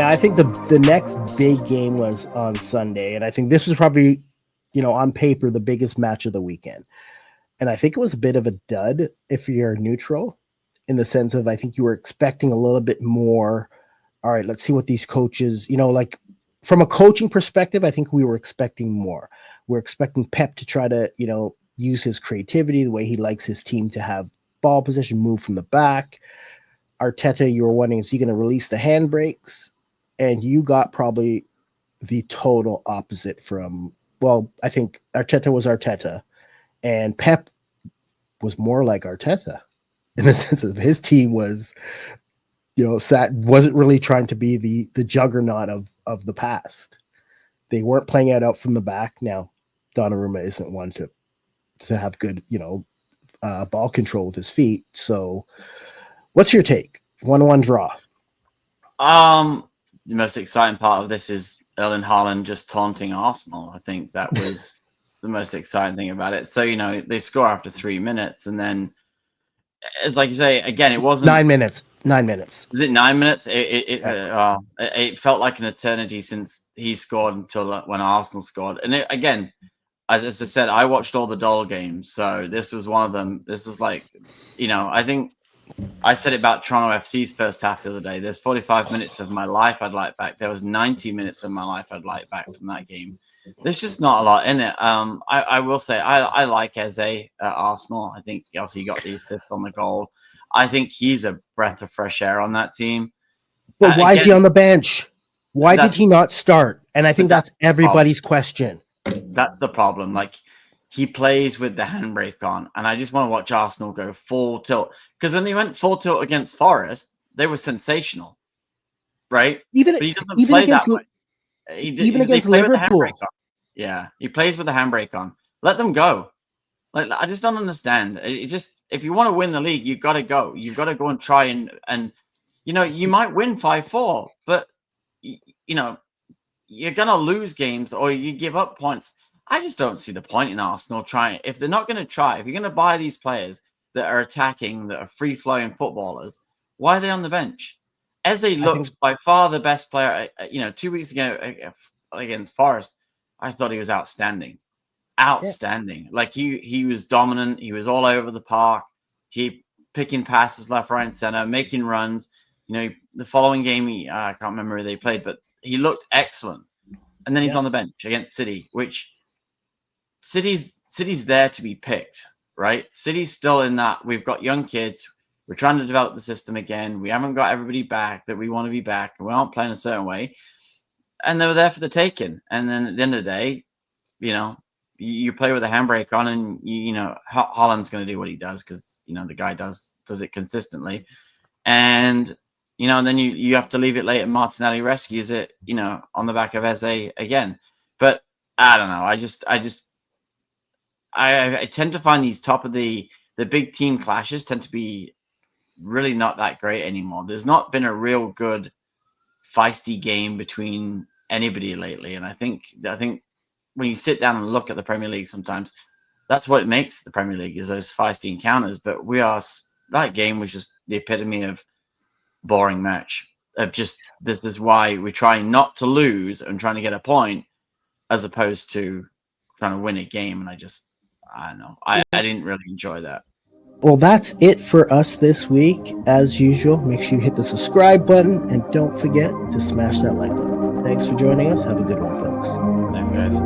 Yeah, I think the next big game was on Sunday, and I think this was probably, on paper, the biggest match of the weekend. And I think it was a bit of a dud if you're neutral, in the sense of I think you were expecting a little bit more. All right, let's see what these coaches, like from a coaching perspective, I think we were expecting more. We're expecting Pep to try to, use his creativity, the way he likes his team to have ball position, move from the back. Arteta, you were wondering, is he going to release the handbrakes? And you got probably the total opposite from, well, I think Arteta was Arteta, and Pep was more like Arteta in the sense of his team was, wasn't really trying to be the juggernaut of the past. They weren't playing out from the back. Now, Donnarumma isn't one to have good, ball control with his feet. So, what's your take? 1-1 draw. The most exciting part of this is Erling Haaland just taunting Arsenal. I think that was the most exciting thing about it. So, they score after 3 minutes, and then, it's like you say, again, it wasn't 9 minutes. 9 minutes. Was it 9 minutes? It felt like an eternity since he scored until when Arsenal scored. And again, as I said, I watched all the Dole games, so this was one of them. This was like, I think I said it about Toronto FC's first half the other day. There's 45 minutes of my life I'd like back. There was 90 minutes of my life I'd like back from that game. There's just not a lot in it. I will say I like Eze at Arsenal. I think obviously he got the assist on the goal. I think he's a breath of fresh air on that team. But why is he on the bench? Why did he not start? And I think that's everybody's question. That's the problem. Like, he plays with the handbrake on, and I just want to watch Arsenal go full tilt. Because when they went full tilt against Forest, they were sensational, right? Even against Liverpool. Yeah, he plays with the handbrake on. Let them go. Like, I just don't understand. It just, if you want to win the league, you've got to go. You've got to go and try and you might win 5-4, but you're gonna lose games or you give up points. I just don't see the point in Arsenal trying. If they're not going to try, if you're going to buy these players that are attacking, that are free-flowing footballers, why are they on the bench? Eze looked by far the best player. 2 weeks ago against Forest, I thought he was outstanding. Outstanding. Yeah. Like, he was dominant. He was all over the park. He picking passes left, right, and center, making runs. The following game, I can't remember who they played, but he looked excellent. And then he's on the bench against City, which City's there to be picked, right? City's still in that. We've got young kids. We're trying to develop the system again. We haven't got everybody back that we want to be back, and we aren't playing a certain way. And they were there for the taking. And then at the end of the day, you play with a handbrake on, and Haaland's going to do what he does because the guy does it consistently, and then you have to leave it late, and Martinelli rescues it, on the back of Eze again. But I don't know. I tend to find these top of the big team clashes tend to be really not that great anymore. There's not been a real good feisty game between anybody lately, and I think when you sit down and look at the Premier League, sometimes that's what makes the Premier League, is those feisty encounters. But that game was just the epitome of boring match. Of just, this is why we're trying not to lose and trying to get a point, as opposed to trying to win a game. And I don't know. I didn't really enjoy that. Well, that's it for us this week. As usual, make sure you hit the subscribe button and don't forget to smash that like button. Thanks for joining us. Have a good one, folks. Thanks, guys.